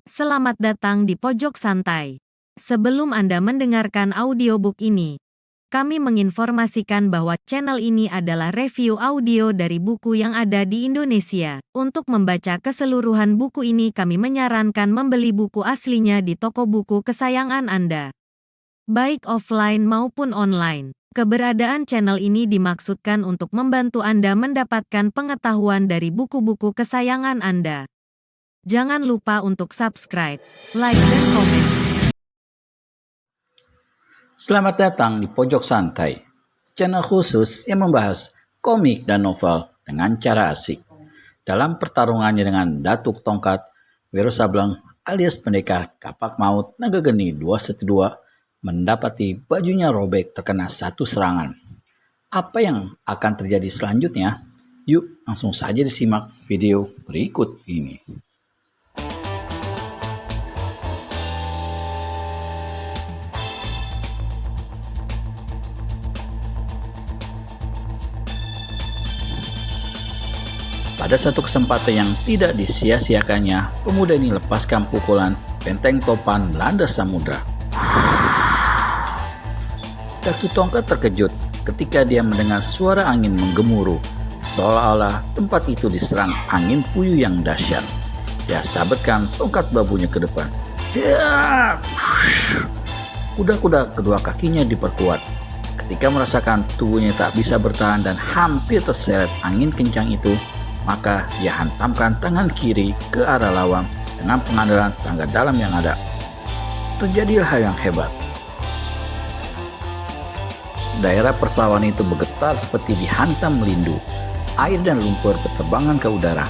Selamat datang di Pojok Santai. Sebelum Anda mendengarkan audiobook ini, kami menginformasikan bahwa channel ini adalah review audio dari buku yang ada di Indonesia. Untuk membaca keseluruhan buku ini kami menyarankan membeli buku aslinya di toko buku kesayangan Anda, baik offline maupun online. Keberadaan channel ini dimaksudkan untuk membantu Anda mendapatkan pengetahuan dari buku-buku kesayangan Anda. Jangan lupa untuk subscribe, like, dan komen. Selamat datang di Pojok Santai, channel khusus yang membahas komik dan novel dengan cara asik. Dalam pertarungannya dengan Datuk Tongkat, Wiro Sableng alias pendekar Kapak Maut Naga Geni 212 mendapati bajunya robek terkena satu serangan. Apa yang akan terjadi selanjutnya? Yuk langsung saja disimak video berikut ini. Pada satu kesempatan yang tidak disia-siakannya, pemuda ini lepaskan pukulan benteng topan landas samudra. Datuk Tongkat terkejut ketika dia mendengar suara angin menggemuruh, seolah-olah tempat itu diserang angin puyuh yang dahsyat. Dia sabetkan tongkat babunya ke depan. Kuda-kuda kedua kakinya diperkuat. Ketika merasakan tubuhnya tak bisa bertahan dan hampir terseret angin kencang itu, maka dia hantamkan tangan kiri ke arah lawan dengan pengandalan tenaga dalam yang ada. Terjadilah hal yang hebat. Daerah persawahan itu bergetar seperti dihantam melindu. Air dan lumpur berterbangan ke udara.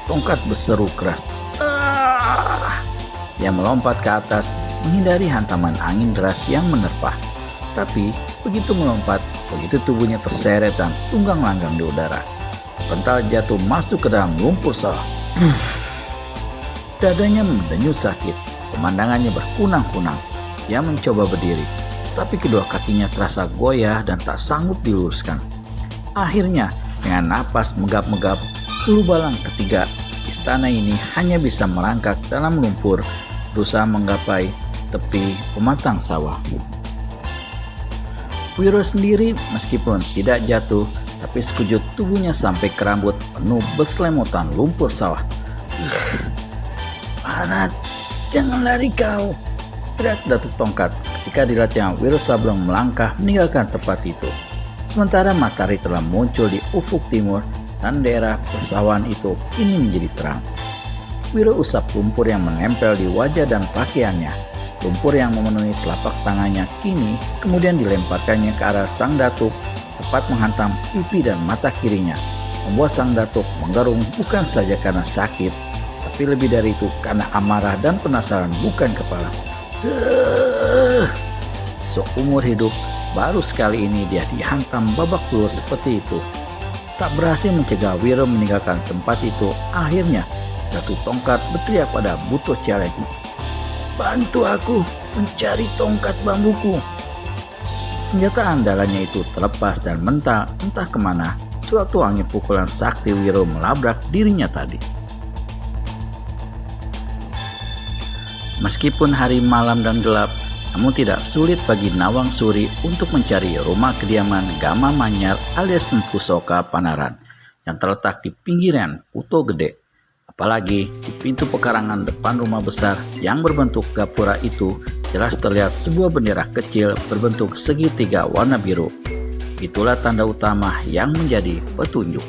Tongkat berseru keras. Dia melompat ke atas menghindari hantaman angin deras yang menerpa. Tapi begitu melompat, begitu tubuhnya terseret dan tunggang langgang di udara. Pental jatuh masuk ke dalam lumpur sawah. Dadanya mendenyut sakit. Pemandangannya berkunang-kunang. Dia mencoba berdiri, tapi kedua kakinya terasa goyah dan tak sanggup diluruskan. Akhirnya, dengan napas megap-megap, ulu balang ketiga istana ini hanya bisa merangkak dalam lumpur, berusaha menggapai tepi pematang sawah. Wiro sendiri meskipun tidak jatuh, tapi sekujur tubuhnya sampai ke rambut penuh berselemutan lumpur sawah. Parat, jangan lari kau, teriak Datuk Tongkat ketika dilihatnya Wiro Sableng melangkah meninggalkan tempat itu. Sementara matahari telah muncul di ufuk timur dan daerah persawahan itu kini menjadi terang. Wiro usap lumpur yang menempel di wajah dan pakaiannya. Lumpur yang memenuhi telapak tangannya kini kemudian dilemparkannya ke arah sang datuk, tepat menghantam pipi dan mata kirinya, membuat sang datuk menggerung bukan saja karena sakit, tapi lebih dari itu karena amarah dan penasaran bukan kepala. Seumur hidup, baru sekali ini dia dihantam babak belur seperti itu. Tak berhasil mencegah Wiro meninggalkan tempat itu. Akhirnya, Datuk Tongkat berteriak pada Buto Celeng, "Bantu aku mencari tongkat bambuku." Senjata andalannya itu terlepas dan entah kemana, suatu angin pukulan sakti Wiro melabrak dirinya tadi. Meskipun hari malam dan gelap, namun tidak sulit bagi Nawang Suri untuk mencari rumah kediaman Gama Manyar alias Empu Soka Panaran yang terletak di pinggiran Puto Gede. Apalagi di pintu pekarangan depan rumah besar yang berbentuk gapura itu jelas terlihat sebuah bendera kecil berbentuk segitiga warna biru. Itulah tanda utama yang menjadi petunjuk.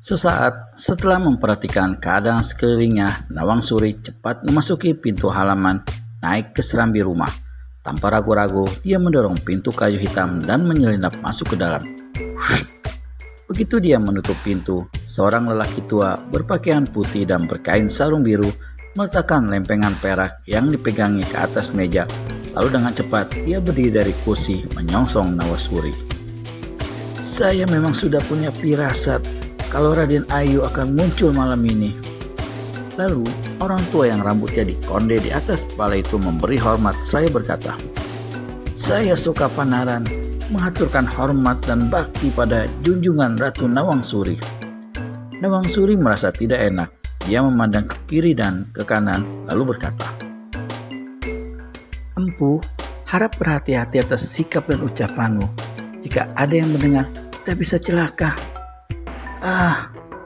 Sesaat setelah memperhatikan keadaan sekelilingnya, Nawang Suri cepat memasuki pintu halaman, naik ke serambi rumah. Tanpa ragu-ragu, dia mendorong pintu kayu hitam dan menyelinap masuk ke dalam. Begitu dia menutup pintu, seorang lelaki tua berpakaian putih dan berkain sarung biru meletakkan lempengan perak yang dipegangi ke atas meja. Lalu dengan cepat dia berdiri dari kursi menyongsong Nawang Suri. "Saya memang sudah punya firasat kalau Raden Ayu akan muncul malam ini." Lalu orang tua yang rambutnya dikonde di atas kepala itu memberi hormat saya berkata, Saya Soka Panaran mengaturkan hormat dan bakti pada junjungan Ratu Nawang Suri. Nawang Suri merasa tidak enak. Dia memandang ke kiri dan ke kanan lalu berkata, "Empu, harap berhati-hati atas sikap dan ucapanmu. Jika ada yang mendengar, kita bisa celaka."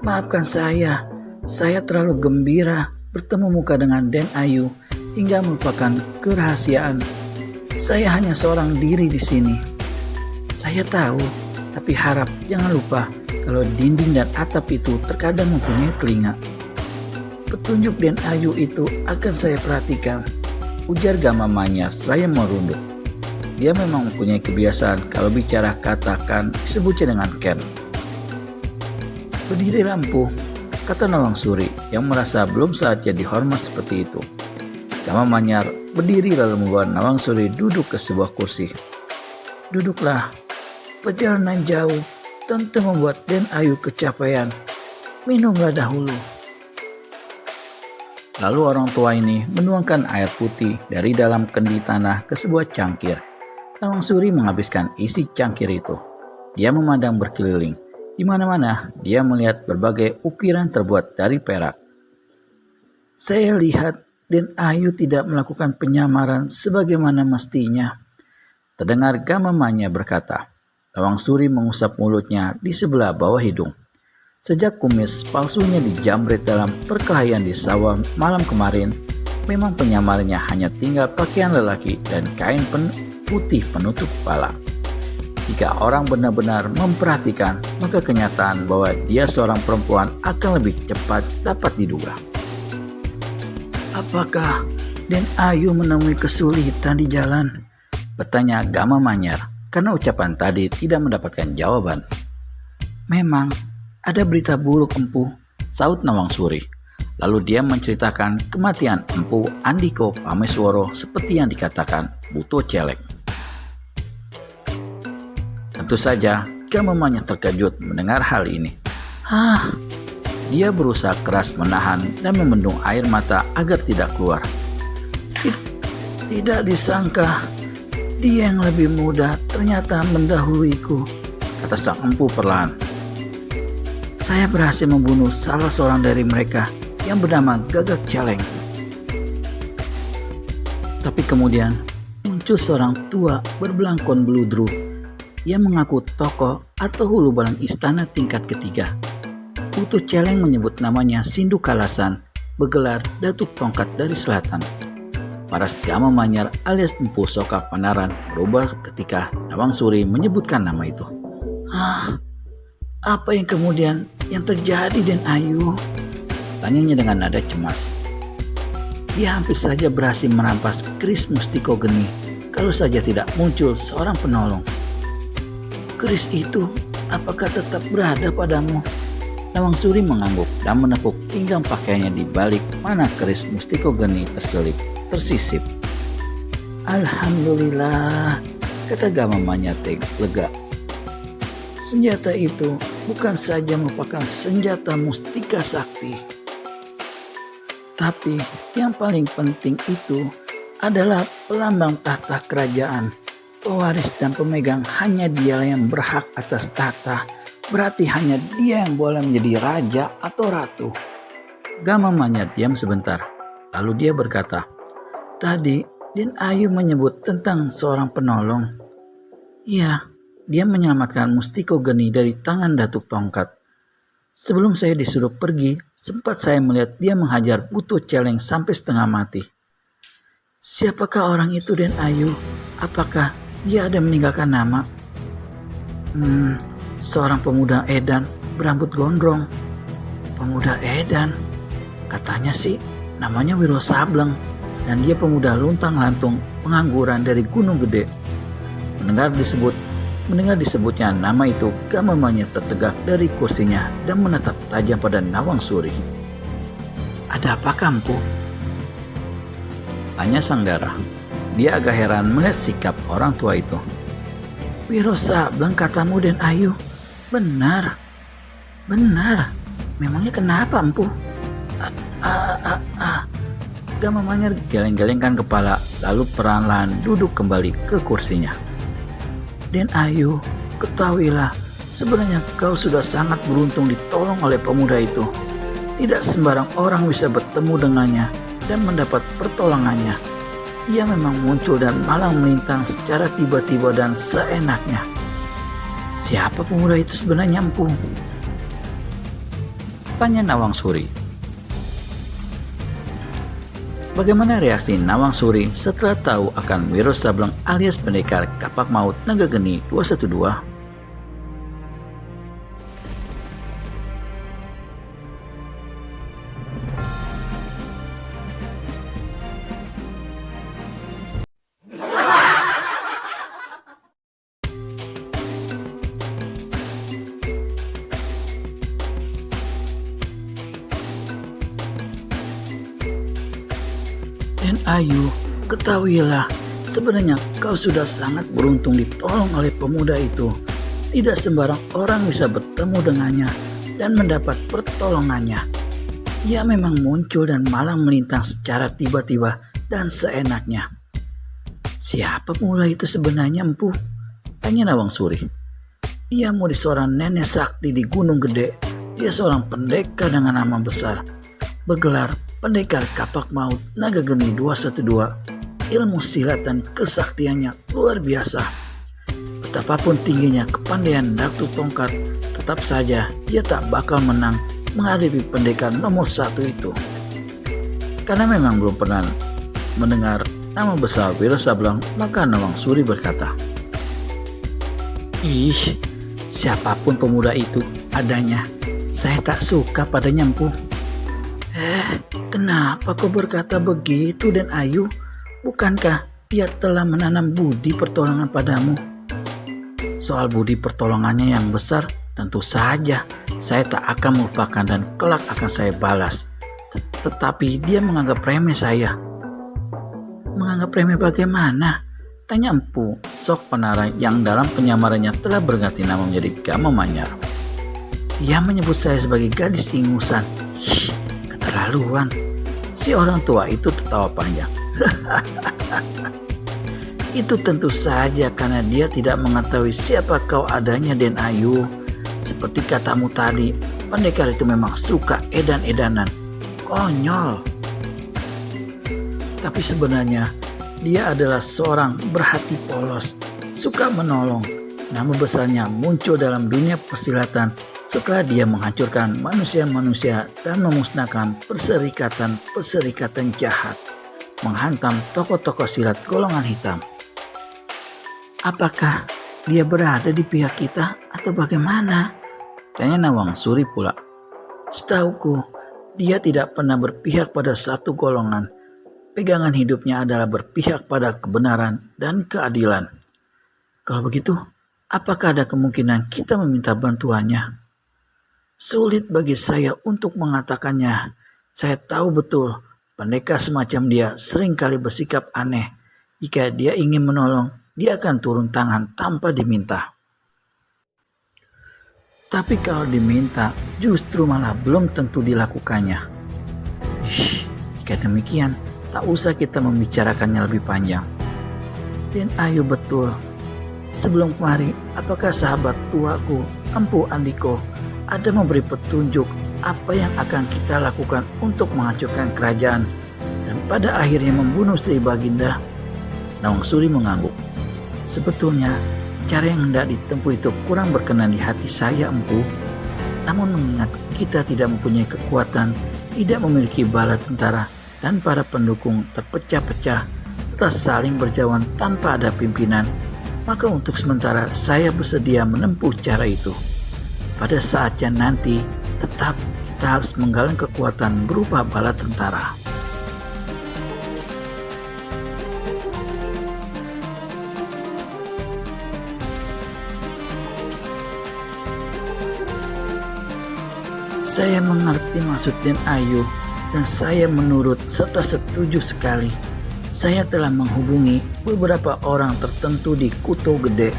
Maafkan saya. Saya terlalu gembira bertemu muka dengan Den Ayu hingga melupakan kerahasiaan. Saya hanya seorang diri di sini. Saya tahu, tapi harap jangan lupa kalau dinding dan atap itu terkadang mempunyai telinga. Petunjuk Den Ayu itu akan saya perhatikan, ujar Gama Manyar saya merunduk. Dia memang mempunyai kebiasaan kalau bicara katakan disebutnya dengan Ken. "Berdiri lampu," kata Nawang Suri yang merasa belum saatnya dihormat seperti itu. Gama Manyar berdiri lalu membawa Nawang Suri duduk ke sebuah kursi. "Duduklah. Perjalanan jauh tentu membuat Den Ayu kecapean. Minumlah dahulu." Lalu orang tua ini menuangkan air putih dari dalam kendi tanah ke sebuah cangkir. Nawang Suri menghabiskan isi cangkir itu. Dia memandang berkeliling. Di mana-mana dia melihat berbagai ukiran terbuat dari perak. "Saya lihat Den Ayu tidak melakukan penyamaran sebagaimana mestinya," terdengar Gama Manyar berkata. Nawang Suri mengusap mulutnya di sebelah bawah hidung. Sejak kumis palsunya dijamret dalam perkelahian di sawah malam kemarin, memang penyamarnya hanya tinggal pakaian lelaki dan kain putih penutup kepala. Jika orang benar-benar memperhatikan, maka kenyataan bahwa dia seorang perempuan akan lebih cepat dapat diduga. "Apakah Den Ayu menemui kesulitan di jalan?" bertanya Gama Manyar karena ucapan tadi tidak mendapatkan jawaban. "Memang ada berita buruk, Empu," saut Nawang Suri. Lalu dia menceritakan kematian Empu Andiko Pamesworo seperti yang dikatakan Buto Celeng. Tentu saja Gama Manyar terkejut mendengar hal ini. Dia berusaha keras menahan dan membendung air mata agar tidak keluar. Tidak disangka dia yang lebih muda ternyata mendahuluiku," kata sang empu perlahan. "Saya berhasil membunuh salah seorang dari mereka yang bernama Gagak Celeng. Tapi kemudian muncul seorang tua berbelangkon beludru. Ia mengaku tokoh atau hulu balang istana tingkat ketiga. Buto Celeng menyebut namanya Sindu Kalasan, bergelar Datuk Tongkat dari Selatan." Paras Gama Manyar alias Empu Soka Panaran berubah ketika Nawang Suri menyebutkan nama itu. "Apa yang kemudian yang terjadi Den Ayu?" tanyanya dengan nada cemas. "Dia hampir saja berhasil merampas keris Mustiko Geni kalau saja tidak muncul seorang penolong." "Keris itu apakah tetap berada padamu?" Nawang Suri mengangguk dan menepuk pinggang pakaiannya di balik mana keris Mustiko Geni tersisip. "Alhamdulillah," kata Gama Manyar lega. "Senjata itu bukan saja merupakan senjata mustika sakti, tapi yang paling penting itu adalah pelambang tahta kerajaan. Pewaris dan pemegang hanya dialah yang berhak atas tahta. Berarti hanya dia yang boleh menjadi raja atau ratu." Gama Manyar diam sebentar, lalu dia berkata, "Tadi Den Ayu menyebut tentang seorang penolong." "Iya, dia menyelamatkan Mustiko Geni dari tangan Datuk Tongkat. Sebelum saya disuruh pergi, sempat saya melihat dia menghajar Buto Celeng sampai setengah mati." "Siapakah orang itu Den Ayu? Apakah dia ada meninggalkan nama?" "Seorang pemuda edan berambut gondrong." "Pemuda edan? Katanya sih namanya Wiro Sableng, dan dia pemuda luntang-lantung pengangguran dari Gunung Gede." Mendengar disebutnya nama itu, Gama Manyar tertegak dari kursinya dan menatap tajam pada Nawang Suri. "Ada apa, Empu?" tanya sang darah. Dia agak heran melihat sikap orang tua itu. "Wiro Sableng katamu Den Ayu? Benar. Memangnya kenapa, Empu?" Gama Manyar geleng-gelengkan kepala lalu perlahan-lahan duduk kembali ke kursinya. Den Ayu, ketahuilah, sebenarnya kau sudah sangat beruntung ditolong oleh pemuda itu. Tidak sembarang orang bisa bertemu dengannya dan mendapat pertolongannya. Ia memang muncul dan malang melintang secara tiba-tiba dan seenaknya. Siapa pemuda itu sebenarnya, Empu? Tanya Nawang Suri. Bagaimana reaksi Nawang Suri setelah tahu akan Wiro Sableng alias pendekar kapak maut Naga Geni 212? Den Ayu, ketahuilah, sebenarnya kau sudah sangat beruntung ditolong oleh pemuda itu. Tidak sembarang orang bisa bertemu dengannya dan mendapat pertolongannya. Ia memang muncul dan malang melintang secara tiba-tiba dan seenaknya. Siapa pemuda itu sebenarnya, Empu? Tanya Nawang Suri. Ia murid seorang nenek sakti di Gunung Gede. Dia seorang pendekar dengan nama besar, bergelar pendekar kapak maut Naga Geni 212. Ilmu silat dan kesaktiannya luar biasa. Betapapun tingginya kepandaian Datu Tongkat, tetap saja dia tak bakal menang menghadapi pendekar nomor 1 itu. Karena memang belum pernah mendengar nama besar Wiro Sableng, maka Nawang Suri berkata, "Ih, siapapun pemuda itu adanya, saya tak suka padanya, Empu." Kenapa kau berkata begitu, Den Ayu? Bukankah dia telah menanam budi pertolongan padamu? Soal budi pertolongannya yang besar, tentu saja saya tak akan melupakan dan kelak akan saya balas. Tetapi dia menganggap remeh saya. Menganggap remeh bagaimana? Tanya Empu, sok penara yang dalam penyamarannya telah berganti nama menjadi Gama Manyar. Dia menyebut saya sebagai gadis ingusan. Keterlaluan. Si orang tua itu tertawa panjang. Itu tentu saja karena dia tidak mengetahui siapa kau adanya, Den Ayu. Seperti katamu tadi, pendekar itu memang suka edan-edanan. Konyol. Tapi sebenarnya dia adalah seorang berhati polos, suka menolong. Nama besarnya muncul dalam dunia persilatan setelah dia menghancurkan manusia-manusia dan memusnahkan perserikatan jahat, menghantam tokoh-tokoh silat golongan hitam. Apakah dia berada di pihak kita atau bagaimana? Tanya Nawang Suri pula. Setauku, dia tidak pernah berpihak pada satu golongan. Pegangan hidupnya adalah berpihak pada kebenaran dan keadilan. Kalau begitu, apakah ada kemungkinan kita meminta bantuannya? Sulit bagi saya untuk mengatakannya. Saya tahu betul pendekar semacam dia seringkali bersikap aneh. Jika dia ingin menolong, dia akan turun tangan tanpa diminta. Tapi kalau diminta, justru malah belum tentu dilakukannya. Jika demikian, tak usah kita membicarakannya lebih panjang. Den Ayu betul. Sebelum kemari, apakah sahabat tuaku, Empu Andiko, ada memberi petunjuk apa yang akan kita lakukan untuk menghancurkan kerajaan dan pada akhirnya membunuh Sri Baginda? Nawang Suri mengangguk. Sebetulnya cara yang hendak ditempuh itu kurang berkenan di hati saya, Empu. Namun mengingat kita tidak mempunyai kekuatan, tidak memiliki bala tentara, dan para pendukung terpecah-pecah serta saling berjauhan tanpa ada pimpinan, maka untuk sementara saya bersedia menempuh cara itu. Pada saatnya nanti, tetap kita harus menggalang kekuatan berupa bala tentara. Saya mengerti maksud Den Ayu dan saya menurut serta setuju sekali. Saya telah menghubungi beberapa orang tertentu di Kuto Gede,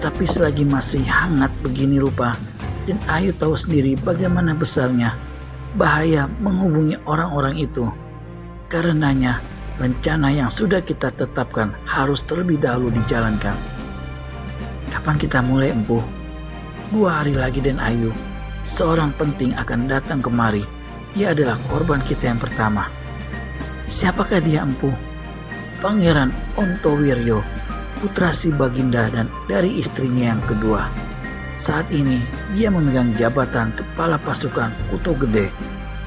tapi selagi masih hangat begini rupa, Den Ayu tahu sendiri bagaimana besarnya bahaya menghubungi orang-orang itu. Karenanya, rencana yang sudah kita tetapkan harus terlebih dahulu dijalankan. Kapan kita mulai, Empu? 2 hari lagi Den Ayu, seorang penting akan datang kemari. Dia adalah korban kita yang pertama. Siapakah dia, Empu? Pangeran Ontowiryo, putra si Baginda dan dari istrinya yang kedua. Saat ini dia memegang jabatan kepala pasukan Kuto Gede.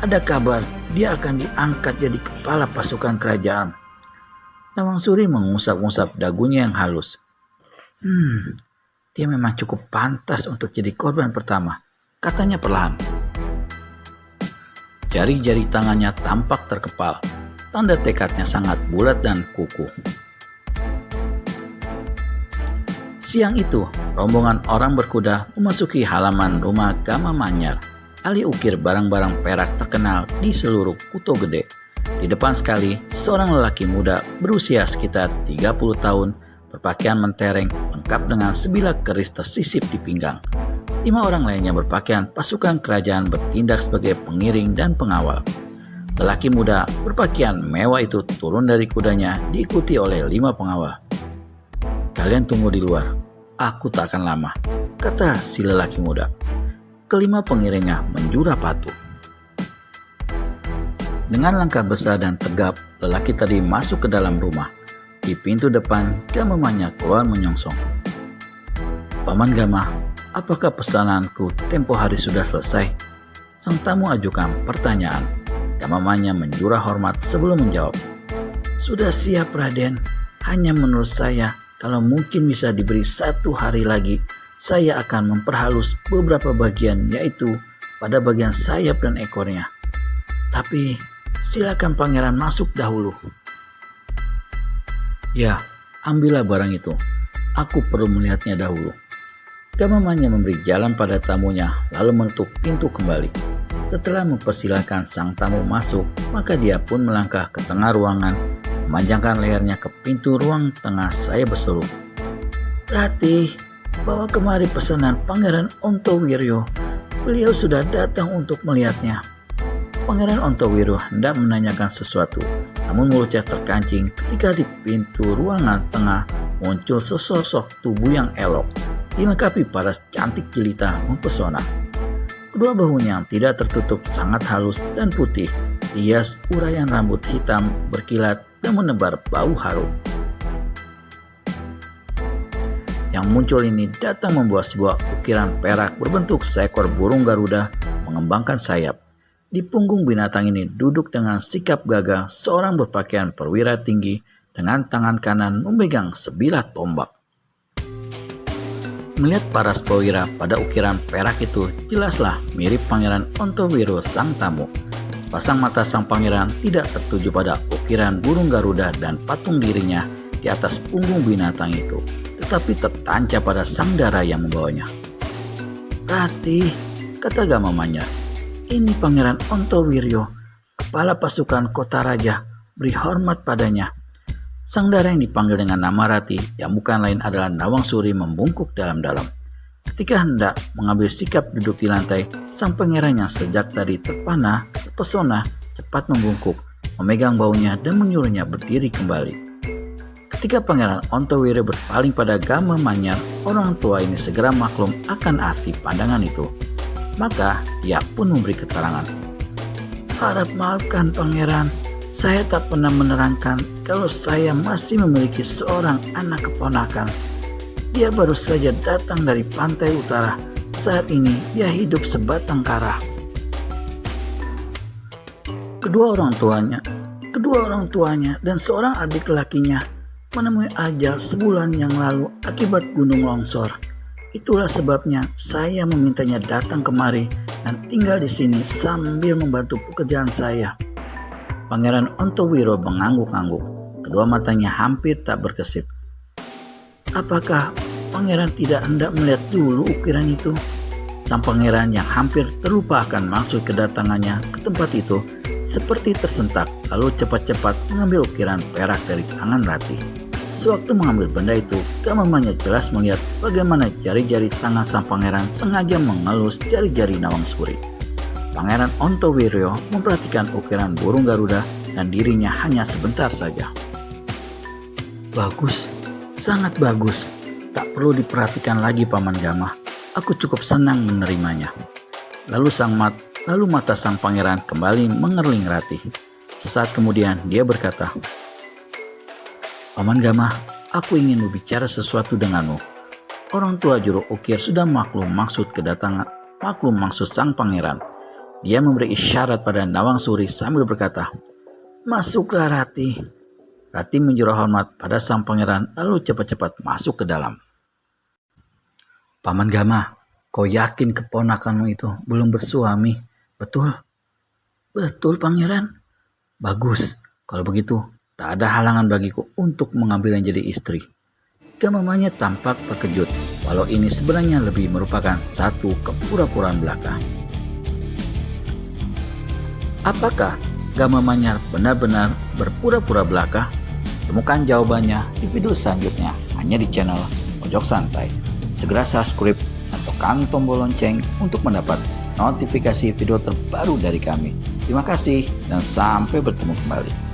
Ada kabar dia akan diangkat jadi kepala pasukan kerajaan. Nawang Suri mengusap-usap dagunya yang halus. Dia memang cukup pantas untuk jadi korban pertama, katanya perlahan. Jari-jari tangannya tampak terkepal, tanda tekadnya sangat bulat dan kukuh. Siang itu, rombongan orang berkuda memasuki halaman rumah Gama Manyar, ahli ukir barang-barang perak terkenal di seluruh Kuto Gede. Di depan sekali, seorang lelaki muda berusia sekitar 30 tahun, berpakaian mentereng, lengkap dengan sebilah keris tersisip di pinggang. 5 orang lainnya berpakaian pasukan kerajaan bertindak sebagai pengiring dan pengawal. Lelaki muda berpakaian mewah itu turun dari kudanya diikuti oleh 5 pengawal. "Kalian tunggu di luar, aku tak akan lama," kata si lelaki muda. Kelima pengiringnya menjura patuh. Dengan langkah besar dan tegap, lelaki tadi masuk ke dalam rumah. Di pintu depan, Gama Manyar keluar menyongsong. "Paman Gama, apakah pesananku tempo hari sudah selesai?" Sang tamu ajukan pertanyaan. Gama Manyar menjura hormat sebelum menjawab. "Sudah siap, Raden. Hanya menurut saya, kalau mungkin bisa diberi 1 hari lagi, saya akan memperhalus beberapa bagian, yaitu pada bagian sayap dan ekornya. Tapi silakan pangeran masuk dahulu." "Ya, ambillah barang itu. Aku perlu melihatnya dahulu." Gama Manyar memberi jalan pada tamunya, lalu menutup pintu kembali. Setelah mempersilahkan sang tamu masuk, maka dia pun melangkah ke tengah ruangan, memanjangkan lehernya ke pintu ruang tengah. Saya berseru, "Ratih, bawa kemari pesanan Pangeran Ontowiryo. Beliau sudah datang untuk melihatnya." Pangeran Ontowiryo hendak menanyakan sesuatu, namun mulutnya terkancing ketika di pintu ruangan tengah muncul sesosok tubuh yang elok, dilengkapi paras cantik jelita mempesona. Kedua bahunya yang tidak tertutup sangat halus dan putih, dihias uraian rambut hitam berkilat dan menebar bau harum. Yang muncul ini datang membawa sebuah ukiran perak berbentuk seekor burung Garuda mengembangkan sayap. Di punggung binatang ini duduk dengan sikap gagah seorang berpakaian perwira tinggi dengan tangan kanan memegang sebilah tombak. Melihat paras perwira pada ukiran perak itu, jelaslah mirip Pangeran Ontowiryo sang tamu. Sepasang mata sang pangeran tidak tertuju pada ukiran burung Garuda dan patung dirinya di atas punggung binatang itu, tetapi tertancap pada sang dara yang membawanya. "Ratih," kata Gama Manyar, "ini Pangeran Ontowiryo, kepala pasukan kota raja. Beri hormat padanya." Sang dara yang dipanggil dengan nama Ratih, yang bukan lain adalah Nawang Suri, membungkuk dalam-dalam. Ketika hendak mengambil sikap duduk di lantai, sang pangeran yang sejak tadi terpesona, cepat membungkuk, memegang baunya dan menyuruhnya berdiri kembali. Ketika Pangeran Ontowiryo berpaling pada Gama Manyar, orang tua ini segera maklum akan arti pandangan itu. Maka dia pun memberi keterangan. "Harap maafkan Pangeran, saya tak pernah menerangkan kalau saya masih memiliki seorang anak keponakan. Dia baru saja datang dari pantai utara. Saat ini dia hidup sebatang kara." Kedua orang tuanya dan seorang adik lakinya menemui ajal sebulan yang lalu akibat gunung longsor. Itulah sebabnya saya memintanya datang kemari dan tinggal di sini sambil membantu pekerjaan saya. Pangeran Ontowiryo mengangguk-angguk. Kedua matanya hampir tak berkedip. "Apakah pangeran tidak hendak melihat dulu ukiran itu?" Sang pangeran yang hampir terlupa akan maksud kedatangannya ke tempat itu seperti tersentak, lalu cepat-cepat mengambil ukiran perak dari tangan Ratih. Sewaktu mengambil benda itu, Gama Manyar jelas melihat bagaimana jari-jari tangan sang pangeran sengaja mengelus jari-jari Nawang Suri. Pangeran Ontowiryo memperhatikan ukiran burung Garuda dan dirinya hanya sebentar saja. Bagus, sangat bagus. Tak perlu diperhatikan lagi Paman Gama. Aku cukup senang menerimanya. Lalu mata sang pangeran kembali mengerling Ratih. Sesaat kemudian dia berkata, Paman Gama, aku ingin berbicara sesuatu denganmu. Orang tua Juru Ukir sudah maklum maksud sang pangeran. Dia memberi isyarat pada Nawang Suri sambil berkata, Masuklah Ratih. Ratih menjuru hormat pada sang pangeran lalu cepat-cepat masuk ke dalam. Paman Gama, kau yakin keponakanmu itu belum bersuami? Betul? Betul pangeran. Bagus, kalau begitu tak ada halangan bagiku untuk mengambilnya jadi istri. Mamanya tampak terkejut, walau ini sebenarnya lebih merupakan satu kepura-puraan belaka. Apakah Mamanya benar-benar berpura-pura belaka? Temukan jawabannya di video selanjutnya hanya di channel Pojok Santai. Segera subscribe atau tekan tombol lonceng untuk mendapat notifikasi video terbaru dari kami. Terima kasih dan sampai bertemu kembali.